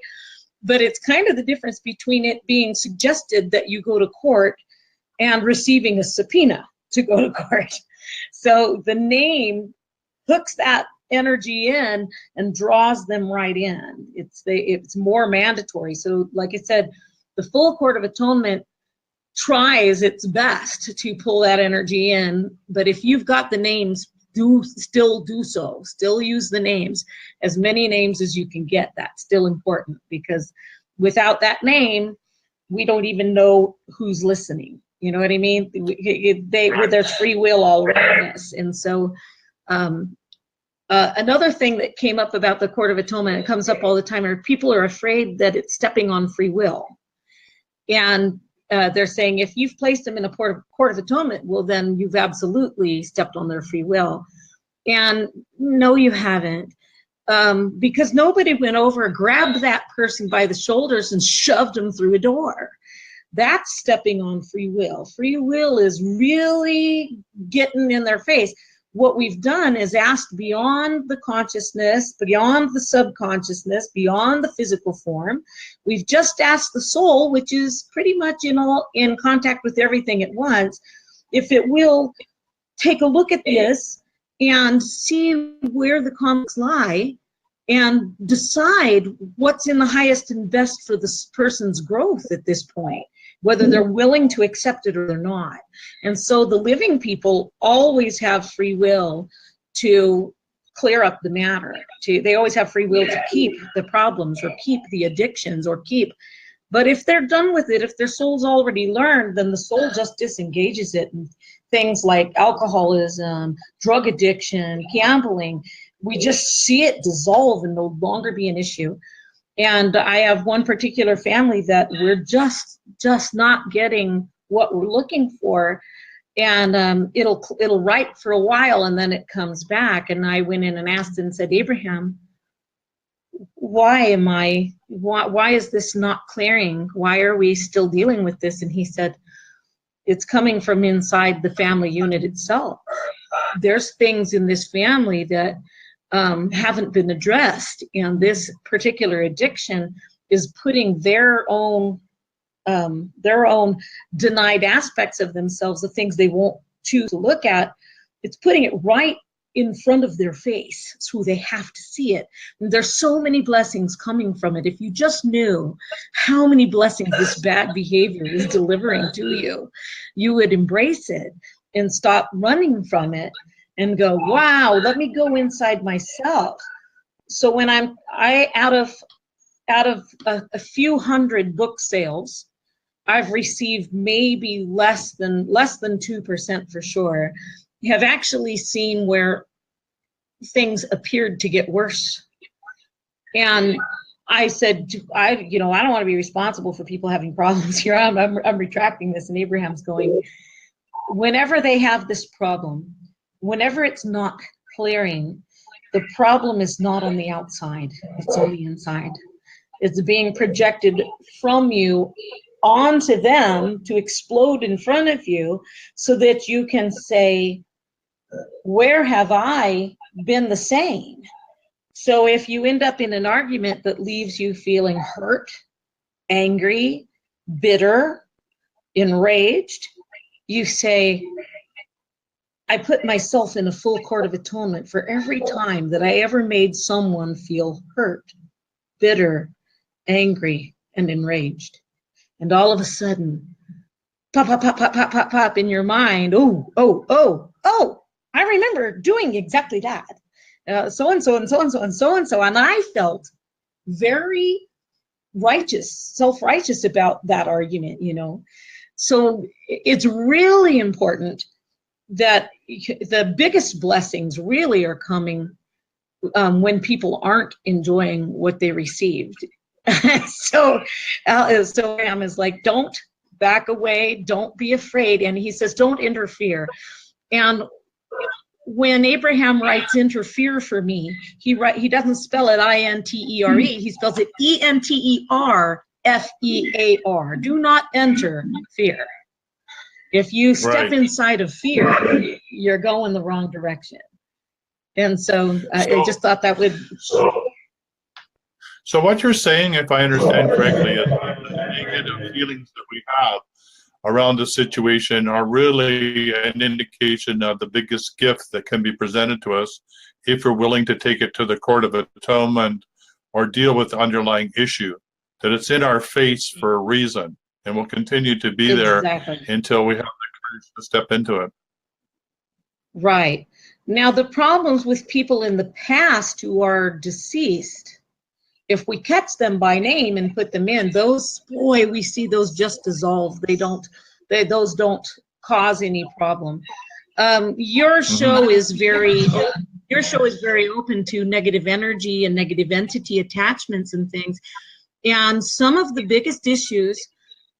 but it's kind of the difference between it being suggested that you go to court and receiving a subpoena to go to court. So the name hooks that energy in and draws them right in. It's more mandatory. So like I said, the full Court of Atonement tries its best to pull that energy in, but if you've got the names, still do so. Still use the names, as many names as you can get. That's still important, because without that name, we don't even know who's listening. You know what I mean? There's free will all around us. And so another thing that came up about the Court of Atonement, it comes up all the time, are people are afraid that it's stepping on free will. And they're saying if you've placed them in a Court of Atonement, well, then you've absolutely stepped on their free will. And no, you haven't. Because nobody went over, grabbed that person by the shoulders and shoved them through a door. That's stepping on free will. Free will is really getting in their face. What we've done is asked beyond the consciousness, beyond the subconsciousness, beyond the physical form. We've just asked the soul, which is pretty much in contact with everything at once, if it will take a look at this and see where the conflicts lie and decide what's in the highest and best for this person's growth at this point, whether they're willing to accept it or they're not. And so the living people always have free will to clear up the matter. They always have free will to keep the problems or keep the addictions or keep. But if they're done with it, if their soul's already learned, then the soul just disengages it. And things like alcoholism, drug addiction, gambling, we just see it dissolve and no longer be an issue. And I have one particular family that we're just not getting what we're looking for, and it'll write for a while and then it comes back. And I went in and asked and said, Abraham, why is this not clearing? Why are we still dealing with this? And he said, it's coming from inside the family unit itself. There's things in this family that haven't been addressed, and this particular addiction is putting their own denied aspects of themselves, the things they won't choose to look at. It's putting it right in front of their face, so they have to see it. And there's so many blessings coming from it. If you just knew how many blessings this bad behavior is delivering to you, you would embrace it and stop running from it and go, wow, let me go inside myself. So when I out of a few hundred book sales, I've received maybe less than 2% for sure, have actually seen where things appeared to get worse. And I said, I don't want to be responsible for people having problems here. I'm retracting this. And Abraham's going, whenever they have this problem, whenever it's not clearing, the problem is not on the outside, it's on the inside. It's being projected from you onto them to explode in front of you so that you can say, where have I been the same? So if you end up in an argument that leaves you feeling hurt, angry, bitter, enraged, you say, I put myself in a full court of atonement for every time that I ever made someone feel hurt, bitter, angry, and enraged. And all of a sudden, pop, pop, pop, pop, pop, pop, pop in your mind, oh, I remember doing exactly that. So-and-so and so-and-so and so-and-so. And I felt very righteous, self-righteous about that argument, So it's really important that the biggest blessings really are coming when people aren't enjoying what they received. So Abraham is like, don't back away, don't be afraid. And he says, don't interfere. And when Abraham writes interfere for me, he doesn't spell it I-N-T-E-R-E, he spells it E-N-T-E-R-F-E-A-R. Do not enter fear. If you step inside of fear, you're going the wrong direction. And so I just thought that would... So what you're saying, if I understand correctly, is the negative feelings that we have around the situation are really an indication of the biggest gift that can be presented to us if we're willing to take it to the Court of Atonement or deal with the underlying issue, that it's in our face for a reason and will continue to be there until we have the courage to step into it. Right. Now, the problems with people in the past who are deceased, if we catch them by name and put them in, we see those just dissolve. Those don't cause any problem. Your show is very open to negative energy and negative entity attachments and things. And some of the biggest issues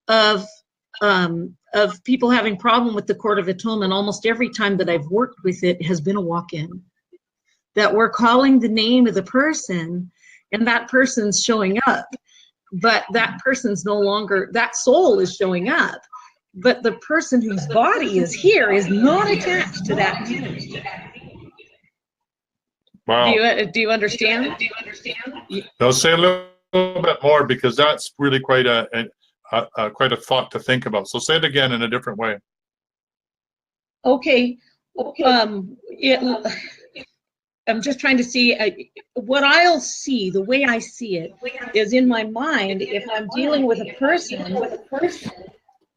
of people having problem with the Court of Atonement, almost every time that I've worked with it, has been a walk-in. That we're calling the name of the person, and that person's showing up, but that person's no longer, that soul is showing up, but the person whose body is here is not attached to that energy. Wow. Do you understand? I'll say a little bit more, because that's really quite a thought to think about. So say it again in a different way. Okay. I'm just trying to see what I'll see. The way I see it is in my mind. If I'm dealing with a person,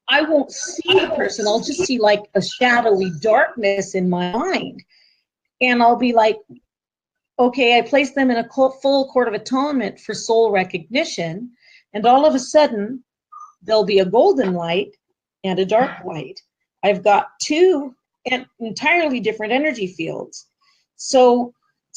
I won't see the person. I'll just see like a shadowy darkness in my mind, and I'll be like, okay, I place them in a full Court of Atonement for soul recognition, and all of a sudden there'll be a golden light and a dark light. I've got two entirely different energy fields. So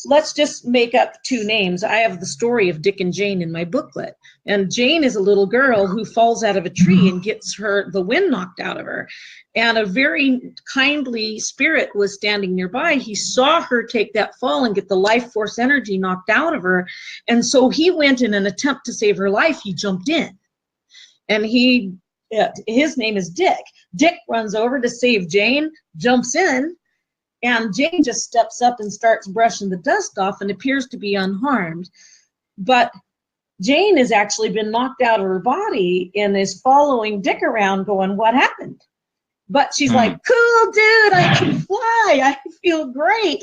let's just make up two names. I have the story of Dick and Jane in my booklet. And Jane is a little girl who falls out of a tree and gets the wind knocked out of her. And a very kindly spirit was standing nearby. He saw her take that fall and get the life force energy knocked out of her. And so he went in an attempt to save her life. He jumped in. And his name is Dick. Dick runs over to save Jane, jumps in, and Jane just steps up and starts brushing the dust off and appears to be unharmed. But Jane has actually been knocked out of her body and is following Dick around going, what happened? But she's like, cool, dude, I can fly. I feel great.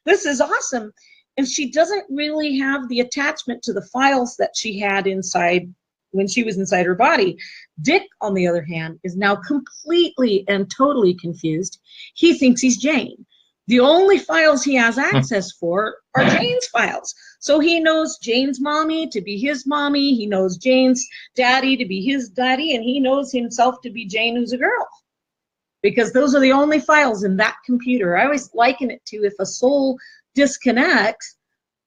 This is awesome. And she doesn't really have the attachment to the files that she had inside when she was inside her body. Dick, on the other hand, is now completely and totally confused. He thinks he's Jane. The only files he has access for are Jane's files. So he knows Jane's mommy to be his mommy. He knows Jane's daddy to be his daddy. And he knows himself to be Jane, who's a girl. Because those are the only files in that computer. I always liken it to, if a soul disconnects,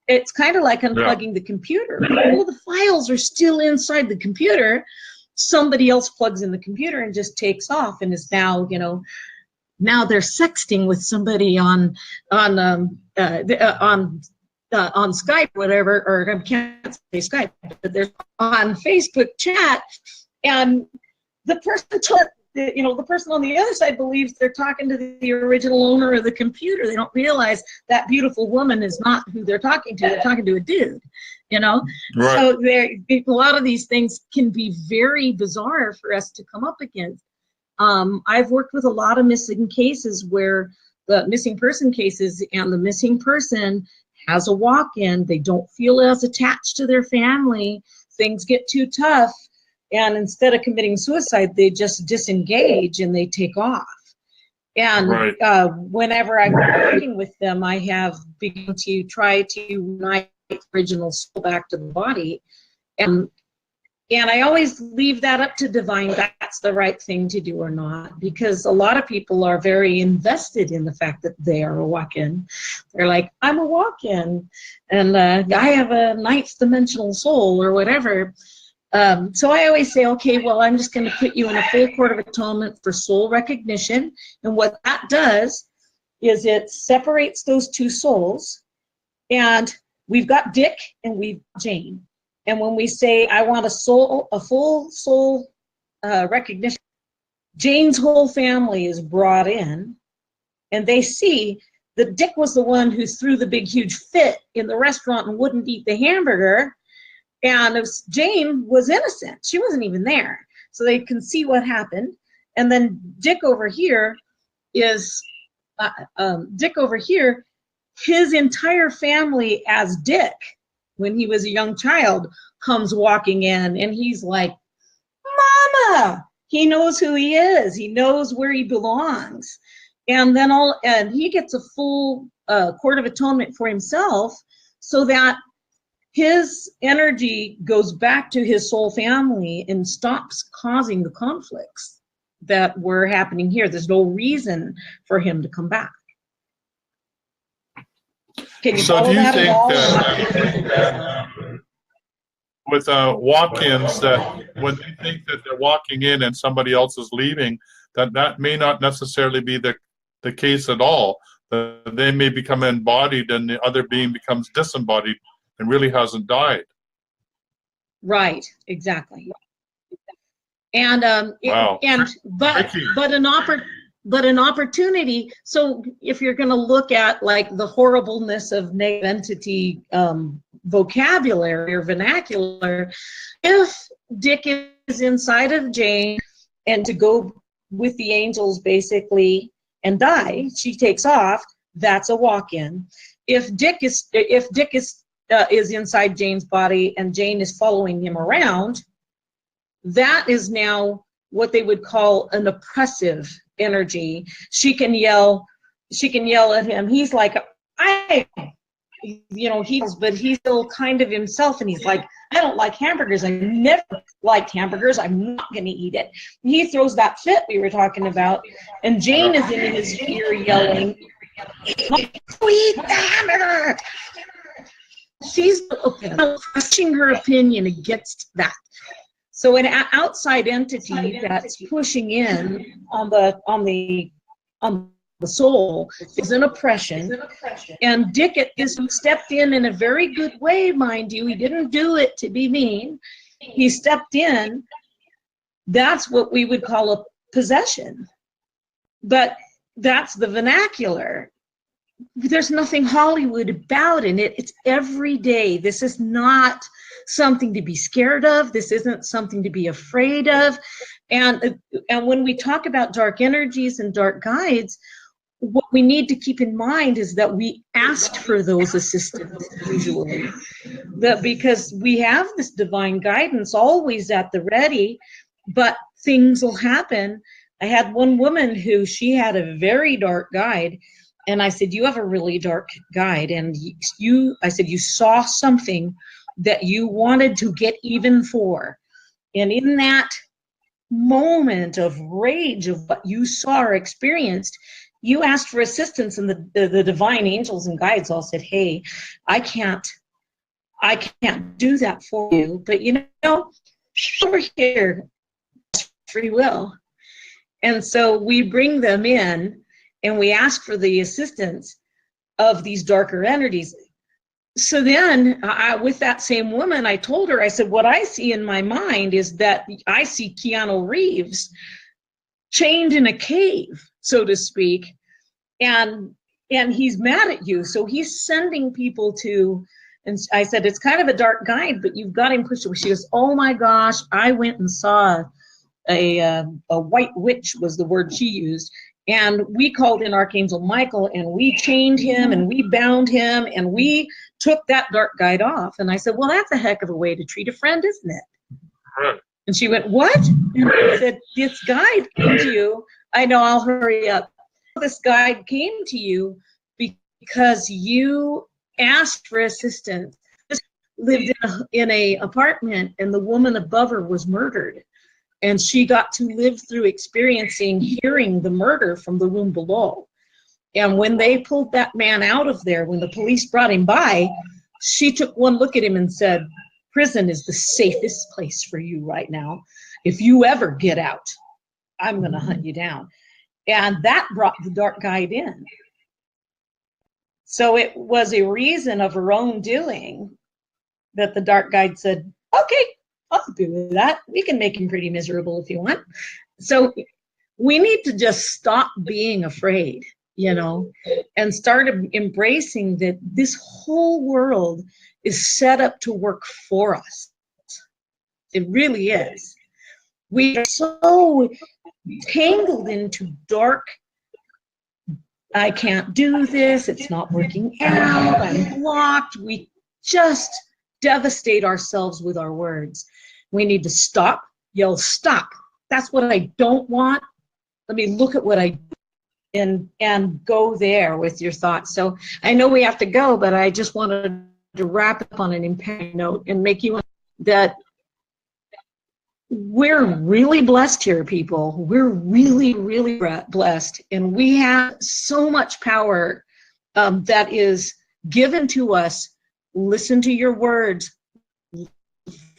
it's kind of like unplugging the computer. All the files are still inside the computer. Somebody else plugs in the computer and just takes off and is now, you know, now they're sexting with somebody on Skype, whatever, or I can't say Skype, but they're on Facebook chat, and the person on the other side believes they're talking to the original owner of the computer. They don't realize that beautiful woman is not who they're talking to. They're talking to a dude, you know? Right. So a lot of these things can be very bizarre for us to come up against. I've worked with a lot of missing cases where the missing person cases, and the missing person has a walk-in. They don't feel as attached to their family. Things get too tough. And instead of committing suicide, they just disengage and they take off. And whenever I'm working with them, I have begun to try to unite the original soul back to the body. And I always leave that up to divine. That's the right thing to do or not, because a lot of people are very invested in the fact that they are a walk-in. They're like, I'm a walk-in, and I have a ninth dimensional soul or whatever. So I always say, okay, well, I'm just going to put you in a full Court of Atonement for soul recognition. And what that does is it separates those two souls. And we've got Dick and we've got Jane. And when we say, I want a full soul recognition, Jane's whole family is brought in, and they see that Dick was the one who threw the big, huge fit in the restaurant and wouldn't eat the hamburger. And Jane was innocent. She wasn't even there. So they can see what happened. And then Dick over here is, his entire family as Dick, when he was a young child, comes walking in, and he's like, Mama! He knows who he is. He knows where he belongs. And then he gets a full Court of Atonement for himself, so that his energy goes back to his soul family and stops causing the conflicts that were happening here. There's no reason for him to come back. Can you follow that at all? So do you think that with walk-ins, that when they think that they're walking in and somebody else is leaving, that may not necessarily be the case at all? They may become embodied and the other being becomes disembodied and really hasn't died. Right, exactly. And wow. But an opportunity. So if you're going to look at like the horribleness of negative entity vocabulary or vernacular, if Dick is inside of Jane and to go with the angels basically and die, she takes off. That's a walk-in. If Dick is inside Jane's body and Jane is following him around, that is now what they would call an oppressive energy. She can yell at him. He's like, but he's still kind of himself, and he's like, I don't like hamburgers. I never liked hamburgers. I'm not going to eat it. And he throws that fit we were talking about, and Jane is in his ear yelling, eat the hamburger. She's pushing her opinion against that. So an outside entity that's pushing in on the soul is an oppression. And Dick is stepped in a very good way, mind you. He didn't do it to be mean. He stepped in. That's what we would call a possession. But that's the vernacular. There's nothing Hollywood about it. It's every day. This is not something to be scared of. This isn't something to be afraid of. And when we talk about dark energies and dark guides, what we need to keep in mind is that we asked for those assistants usually. That because we have this divine guidance always at the ready, but things will happen. I had one woman who, she had a very dark guide, and I said, you have a really dark guide, and I said, you saw something that you wanted to get even for, and in that moment of rage of what you saw or experienced, you asked for assistance, and the divine angels and guides all said, hey, I can't do that for you, but you know, over here, free will. And so we bring them in and we ask for the assistance of these darker entities. So then with that same woman, I told her, I said, what I see in my mind is that I see Keanu Reeves chained in a cave, so to speak, and he's mad at you. So he's sending people to, and I said, it's kind of a dark guide, but you've got him pushed away. She goes, oh my gosh, I went and saw a white witch was the word she used. And we called in Archangel Michael, and we chained him and we bound him and we took that dark guide off. And I said, well, that's a heck of a way to treat a friend, isn't it? Right. And she went, what? And I said, this guide came to you. I know, I'll hurry up. This guide came to you because you asked for assistance. Lived in a apartment, and the woman above her was murdered. And she got to live through hearing the murder from the room below. And when they pulled that man out of there, when the police brought him by, she took one look at him and said, prison is the safest place for you right now. If you ever get out, I'm going to hunt you down. And that brought the dark guide in. So it was a reason of her own doing that the dark guide said, okay, I'll do with that. We can make him pretty miserable if you want. So we need to just stop being afraid, you know, and start embracing that this whole world is set up to work for us. It really is. We are so tangled into dark, I can't do this, it's not working out, I'm blocked. We just devastate ourselves with our words. We need to stop, yell, stop. That's what I don't want. Let me look at what I do and go there with your thoughts. So I know we have to go, but I just wanted to wrap up on an empowering note and make you that we're really blessed here, people. We're really, really blessed. And we have so much power that is given to us. Listen to your words.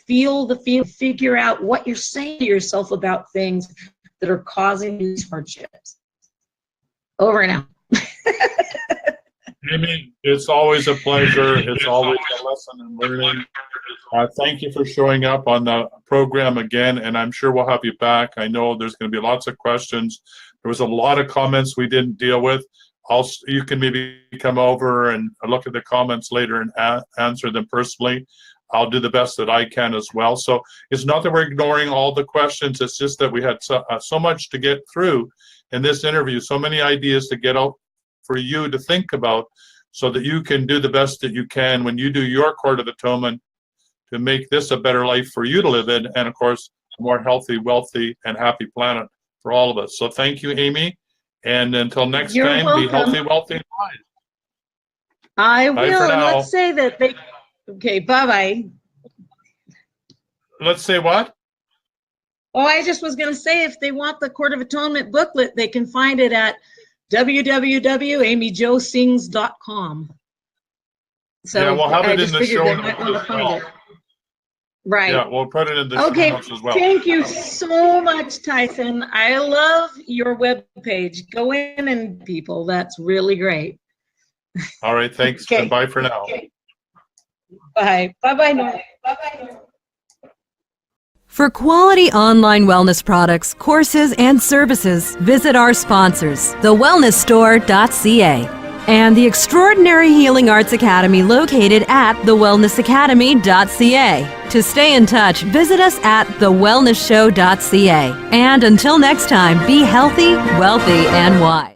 Feel the feel. Figure out what you're saying to yourself about things that are causing these hardships. Over and out. Amy, it's always a pleasure. It's always a lesson in learning. Thank you for showing up on the program again, and I'm sure we'll have you back. I know there's going to be lots of questions. There was a lot of comments we didn't deal with. You can maybe come over and look at the comments later and answer them personally. I'll do the best that I can as well. So it's not that we're ignoring all the questions. It's just that we had so much to get through in this interview, so many ideas to get out for you to think about so that you can do the best that you can when you do your Court of Atonement to make this a better life for you to live in, and of course, a more healthy, wealthy, and happy planet for all of us. So thank you, Amy. And until next You're time, welcome. be healthy, wealthy, and wise. I Bye will. for And now. let's say that they, okay, bye-bye. Let's say what? Oh, I just was going to say, if they want the Court of Atonement booklet, they can find it at www.amyjoesings.com. So Yeah, we'll have I it in just the figured show they notes might want to as find well. it. Right. Yeah, we'll put it in the show Okay, notes as well. thank you so much, Tyhson. I love your webpage. Go in and people, that's really great. All right, thanks, Okay. and bye for now. Okay. Bye. Bye-bye, Norm. Bye-bye. For quality online wellness products, courses, and services, visit our sponsors, thewellnessstore.ca and the Extraordinary Healing Arts Academy located at thewellnessacademy.ca. To stay in touch, visit us at thewellnessshow.ca. And until next time, be healthy, wealthy, and wise.